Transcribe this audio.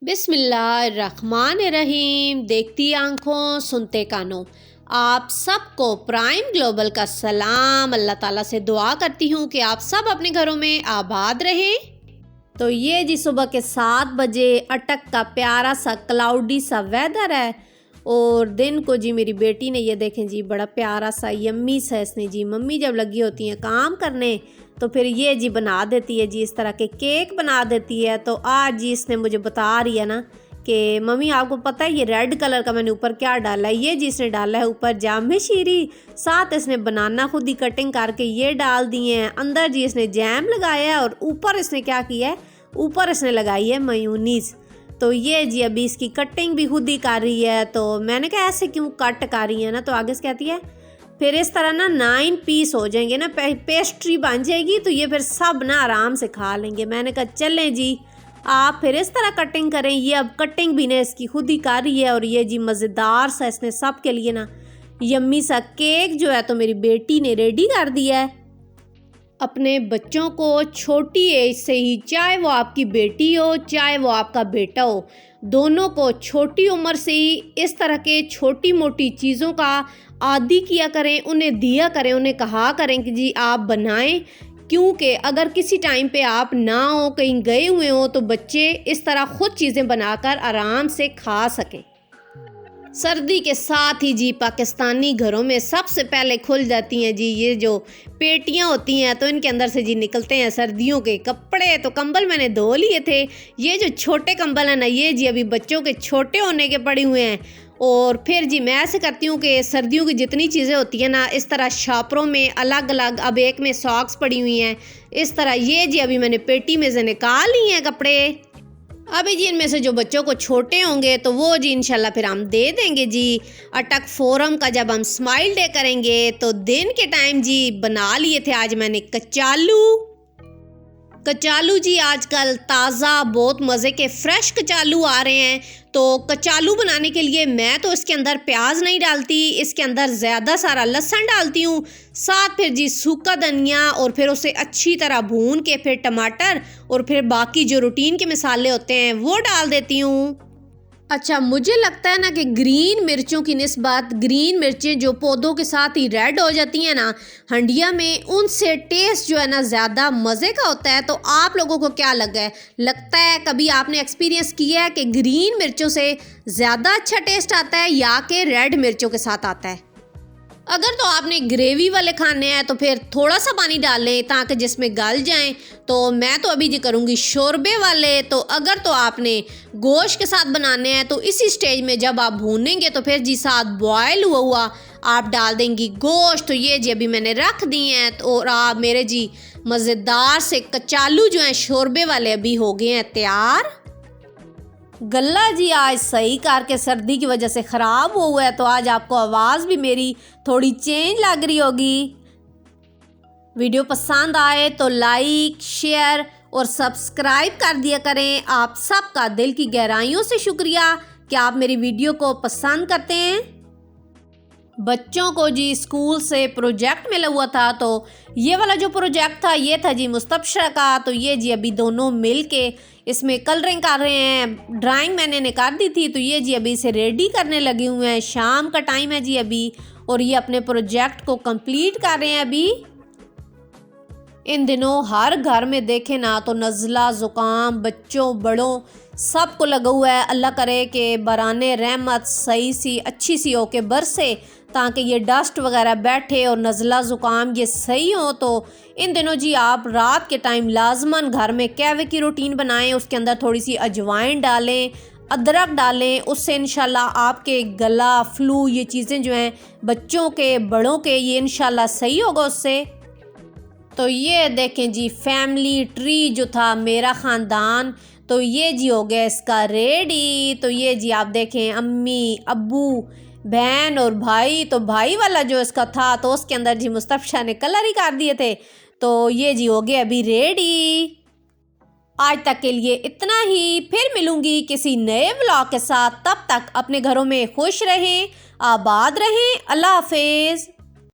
बिस्मिल्लाहिर्रहमानिर्रहीम। देखती आंखों सुनते कानों, आप सबको प्राइम ग्लोबल का सलाम। अल्लाह ताला से दुआ करती हूँ कि आप सब अपने घरों में आबाद रहें। तो ये जी सुबह के 7 बजे अटक का प्यारा सा क्लाउडी सा वेदर है और दिन को जी मेरी बेटी ने ये देखें जी बड़ा प्यारा सा यम्मी सा इसने जी मम्मी जब लगी होती हैं काम करने तो फिर ये जी बना देती है जी इस तरह के केक बना देती है। तो आज जी इसने मुझे बता रही है ना कि मम्मी आपको पता है ये रेड कलर का मैंने ऊपर क्या डाला है। ये जी इसने डाला है ऊपर जाम शीरी, साथ इसने बनाना खुद ही कटिंग करके ये डाल दिए हैं। अंदर जी इसने जैम लगाया है और ऊपर इसने क्या किया है, ऊपर इसने लगाई है मेयोनीज। तो ये जी अभी इसकी कटिंग भी खुद ही कर रही है। तो मैंने कहा ऐसे क्यों कट कर रही है ना, तो आगे से कहती है फिर इस तरह ना 9 पीस हो जाएंगे ना, पेस्ट्री बन जाएगी तो ये फिर सब ना आराम से खा लेंगे। मैंने कहा चलें जी आप फिर इस तरह कटिंग करें। ये अब कटिंग भी ने इसकी खुद ही कर रही है और ये जी मज़ेदार सा इसने सब के लिए ना यम्मी सा केक जो है तो मेरी बेटी ने रेडी कर दिया है। अपने बच्चों को छोटी एज से ही, चाहे वो आपकी बेटी हो चाहे वो आपका बेटा हो, दोनों को छोटी उम्र से ही इस तरह के छोटी मोटी चीज़ों का आदी किया करें, उन्हें दिया करें, उन्हें कहा करें कि जी आप बनाएं। क्योंकि अगर किसी टाइम पे आप ना हो, कहीं गए हुए हो, तो बच्चे इस तरह ख़ुद चीज़ें बनाकर आराम से खा सकें। सर्दी के साथ ही जी पाकिस्तानी घरों में सबसे पहले खुल जाती हैं जी ये जो पेटियां होती हैं, तो इनके अंदर से जी निकलते हैं सर्दियों के कपड़े। तो कंबल मैंने धो लिए थे। ये जो छोटे कंबल हैं ना, ये जी अभी बच्चों के छोटे होने के पड़े हुए हैं। और फिर जी मैं ऐसे करती हूँ कि सर्दियों की जितनी चीज़ें होती हैं ना, इस तरह शॉपरों में अलग अलग, अब एक में सॉक्स पड़ी हुई हैं इस तरह। ये जी अभी मैंने पेटी में से निकाल लिए हैं कपड़े। अभी जी इनमें से जो बच्चों को छोटे होंगे तो वो जी इंशाल्लाह फिर हम दे देंगे जी। अटक फोरम का जब हम स्माइल डे करेंगे तो दिन के टाइम जी बना लिए थे आज मैंने कचालू जी आजकल ताज़ा बहुत मज़े के फ्रेश कचालू आ रहे हैं। तो कचालू बनाने के लिए मैं तो इसके अंदर प्याज नहीं डालती, इसके अंदर ज़्यादा सारा लहसुन डालती हूँ, साथ फिर जी सूखा धनिया और फिर उसे अच्छी तरह भून के फिर टमाटर और फिर बाकी जो रूटीन के मसाले होते हैं वो डाल देती हूँ। अच्छा, मुझे लगता है ना कि ग्रीन मिर्चों की निस्बत ग्रीन मिर्चें जो पौधों के साथ ही रेड हो जाती हैं ना हंडिया में, उनसे टेस्ट जो है ना ज़्यादा मज़े का होता है। तो आप लोगों को क्या लगता है कभी आपने एक्सपीरियंस किया है कि ग्रीन मिर्चों से ज़्यादा अच्छा टेस्ट आता है या कि रेड मिर्चों के साथ आता है? अगर तो आपने ग्रेवी वाले खाने हैं तो फिर थोड़ा सा पानी डाल लें ताकि जिसमें गल जाएं। तो मैं तो अभी जी करूँगी शोरबे वाले। तो अगर तो आपने गोश्त के साथ बनाने हैं तो इसी स्टेज में जब आप भूनेंगे तो फिर जी साथ बॉयल हुआ आप डाल देंगी गोश्त। तो ये जी अभी मैंने रख दिए हैं। तो और आप मेरे जी मज़ेदार से कचालू जो हैं शोरबे वाले अभी हो गए हैं तैयार। गला जी आज सही करके सर्दी की वजह से ख़राब हुआ है तो आज आपको आवाज़ भी मेरी थोड़ी चेंज लग रही होगी। वीडियो पसंद आए तो लाइक शेयर और सब्सक्राइब कर दिया करें। आप सबका दिल की गहराइयों से शुक्रिया कि आप मेरी वीडियो को पसंद करते हैं। बच्चों को जी स्कूल से प्रोजेक्ट मिला हुआ था, तो ये वाला जो प्रोजेक्ट था ये था जी मुस्तबशरा का। तो ये जी अभी दोनों मिल के इसमें कलरिंग कर रहे हैं। ड्राइंग मैंने कर दी थी तो ये जी अभी इसे रेडी करने लगे हुए हैं। शाम का टाइम है जी अभी और ये अपने प्रोजेक्ट को कंप्लीट कर रहे हैं अभी। इन दिनों हर घर में देखें ना तो नज़ला ज़ुकाम बच्चों बड़ों सबको लगा हुआ है। अल्लाह करे कि बराने रहमत सही सी अच्छी सी हो के बरसे ताकि ये डस्ट वगैरह बैठे और नज़ला ज़ुकाम ये सही हो। तो इन दिनों जी आप रात के टाइम लाजमन घर में कहवे की रूटीन बनाएं, उसके अंदर थोड़ी सी अजवाइन डालें, अदरक डालें, उससे इंशाल्लाह आपके गला फ्लू ये चीज़ें जो हैं बच्चों के बड़ों के ये इंशाल्लाह सही होगा उससे। तो ये देखें जी फैमिली ट्री जो था मेरा ख़ानदान, तो ये जी हो गया इसका रेडी। तो ये जी आप देखें अम्मी अब्बू बहन और भाई, तो भाई वाला जो इसका था तो उसके अंदर जी मुस्तफा ने कलर ही कर दिए थे। तो ये जी हो गया अभी रेडी। आज तक के लिए इतना ही, फिर मिलूंगी किसी नए व्लॉग के साथ। तब तक अपने घरों में खुश रहें, आबाद रहें। अल्लाह हाफिज़।